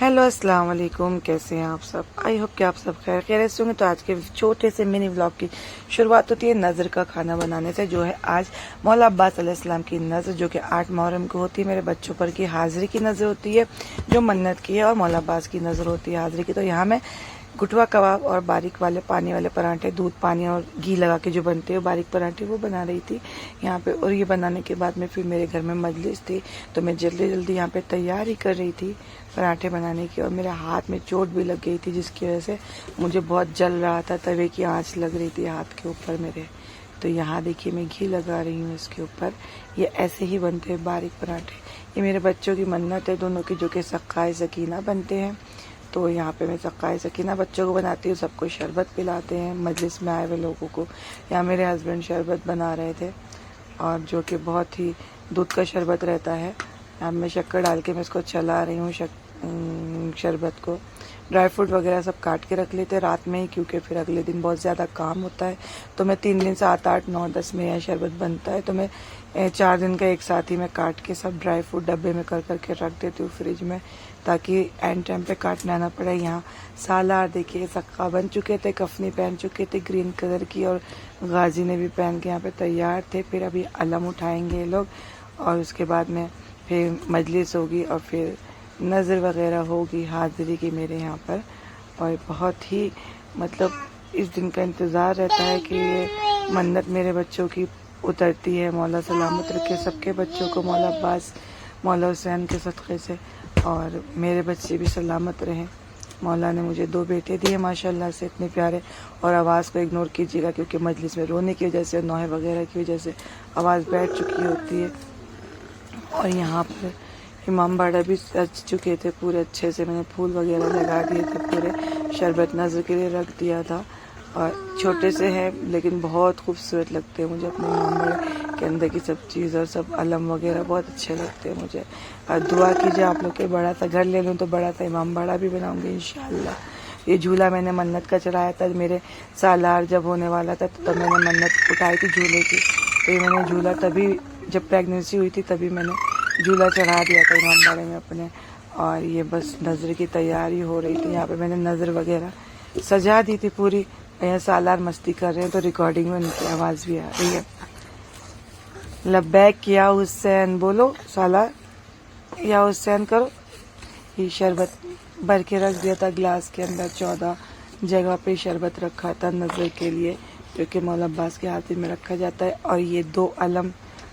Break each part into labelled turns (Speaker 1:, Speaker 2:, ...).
Speaker 1: Hello अस्सलाम वालेकुम, कैसे हैं आप सब। आई होप कि आप सब खैर खैरियत से होंगे। तो आज के छोटे से मिनी व्लॉग की शुरुआत होती है नज़र का खाना बनाने से, जो है आज मौला अब्बास अलैहिस्सलाम की नज़र, जो कि 8 मुहर्रम को होती है, मेरे बच्चों पर की हाजिरी की नज़र होती है जो मन्नत की है, और मौला अब्बास की नज़र होती है हाजिरी की। तो यहाँ मैं गुटवा कबाब और बारीक वाले पानी वाले पराठे, दूध पानी और घी लगा के जो बनते हैं बारीक पराठे, वो बना रही थी यहाँ पे। और ये बनाने के बाद में फिर मेरे घर में मजलिस थी, तो मैं जल्दी जल्दी यहाँ पे तैयारी कर रही थी पराठे बनाने की। और मेरे हाथ में चोट भी लग गई थी, जिसकी वजह से मुझे बहुत जल रहा था, तवे की आंच लग रही थी हाथ के ऊपर मेरे। तो यहाँ देखिए मैं घी लगा रही हूँ इसके ऊपर। ये ऐसे ही बनते हैं बारीक पराठे। ये मेरे बच्चों की मन्नत है दोनों की, जो कि सक्काए सकीना बनते हैं। तो यहाँ पे मैं सक्काए सकीना बच्चों को बनाती हूँ, सबको शरबत पिलाते हैं मजलिस में आए हुए लोगों को। यहाँ मेरे हस्बैंड शरबत बना रहे थे, और जो कि बहुत ही दूध का शरबत रहता है। अब मैं शक्कर डाल के मैं इसको चला रही हूँ शरबत को। ड्राई फ्रूट वगैरह सब काट के रख लेते रात में ही, क्योंकि फिर अगले दिन बहुत ज़्यादा काम होता है। तो मैं 3 दिन 7, 8, 9, 10 में यह शरबत बनता है, तो मैं 4 दिन का एक साथ ही मैं काट के सब ड्राई फ्रूट डब्बे में कर करके रख देती हूँ फ्रिज में, ताकि एंड टाइम पे काटना ना पड़े। यहाँ सालार देखिए सक्का बन चुके थे, कफनी पहन चुके थे ग्रीन कलर की, और गाजी ने भी पहन के यहाँ पे तैयार थे। फिर अभी अलम उठाएंगे ये लोग, और उसके बाद में फिर मजलिस होगी, और फिर नज़र वगैरह होगी हाजिरी की मेरे यहाँ पर। और बहुत ही मतलब इस दिन का इंतज़ार रहता है कि ये मन्नत मेरे बच्चों की उतरती है। मौला सलामत रखे सबके बच्चों को मौला अब्बास, मौला हुसैन के सदक़े से, और मेरे बच्चे भी सलामत रहें। मौला ने मुझे 2 बेटे दिए माशाल्लाह से, इतने प्यारे। और आवाज़ को इग्नोर कीजिएगा, क्योंकि मजलिस में रोने की वजह से, नौहे वगैरह की वजह से आवाज़ बैठ चुकी होती है। और यहाँ पर इमाम बाड़ा भी सज चुके थे पूरे अच्छे से, मैंने फूल वगैरह लगा दिए थे पूरे, शरबत नज़र के लिए रख दिया था। और छोटे से हैं लेकिन बहुत खूबसूरत लगते हैं मुझे अपने इमाम बाड़े के अंदर की सब चीज़, और सब अलम वगैरह बहुत अच्छे लगते हैं मुझे। और दुआ कीजिए आप लोग के बड़ा सा घर ले लूँ तो बड़ा सा इमाम बाड़ा भी बनाऊँगी इंशाल्लाह। ये झूला मैंने मन्नत का चढ़ाया था, मेरे सालार जब होने वाला था तो तब मैंने मन्नत उठाई थी झूले की। तो ये मैंने झूला तभी जब प्रेगनेंसी हुई थी तभी मैंने झूला चढ़ा दिया था इमाम बाड़े में अपने। और ये बस नज़र की तैयारी हो रही थी, यहाँ पे मैंने नज़र वगैरह सजा दी थी पूरी। यहाँ सालार मस्ती कर रहे हैं, तो रिकॉर्डिंग में उनकी आवाज़ भी आ रही है। लब्बैक या हुसैन बोलो, सालार या हुसैन करो। ये शरबत भर के रख दिया था गिलास के अंदर, 14 जगह पे शरबत रखा था नज़र के लिए, जो कि मौला अब्बास के हाथ में रखा जाता है। और ये 2 अलम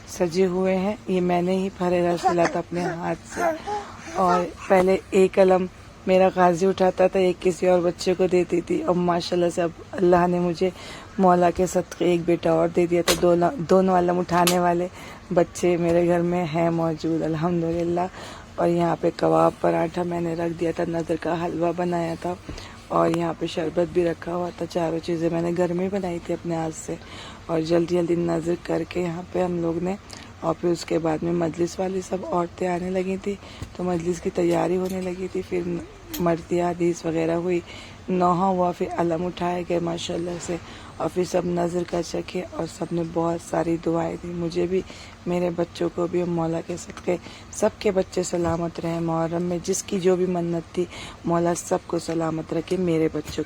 Speaker 1: सजे हुए हैं, ये मैंने ही फरेरा सिला था अपने हाथ से। और पहले एक अलम मेरा गाजी उठाता था, एक किसी और बच्चे को देती थी, और माशाल्लाह से अब अल्लाह ने मुझे मौला के सदक़े एक बेटा और दे दिया। तो दोनों अलम उठाने वाले बच्चे मेरे घर में हैं मौजूद अल्हम्दुलिल्लाह। और यहाँ पे कबाब पराठा मैंने रख दिया था, नज़र का हलवा बनाया था, और यहाँ पे शरबत भी रखा हुआ था। चारों चीज़ें मैंने घर में बनाई थी अपने हाथ से। और जल्दी जल्दी नज़र करके यहाँ पे हम लोग ने, और फिर उसके बाद में मजलिस वाली सब औरतें आने लगी थी, तो मजलिस की तैयारी होने लगी थी। फिर मर्तिया हदीस वगैरह हुई, नौहा हुआ, फिर अलम उठाए गए माशाल्लाह से, और फिर सब नज़र का चखे, और सब ने बहुत सारी दुआएं दी मुझे भी, मेरे बच्चों को भी। मौला के सदक़े सबके बच्चे सलामत रहें। मुहर्रम में जिसकी जो भी मन्नत थी, मौला सबको सलामत रखे, मेरे बच्चों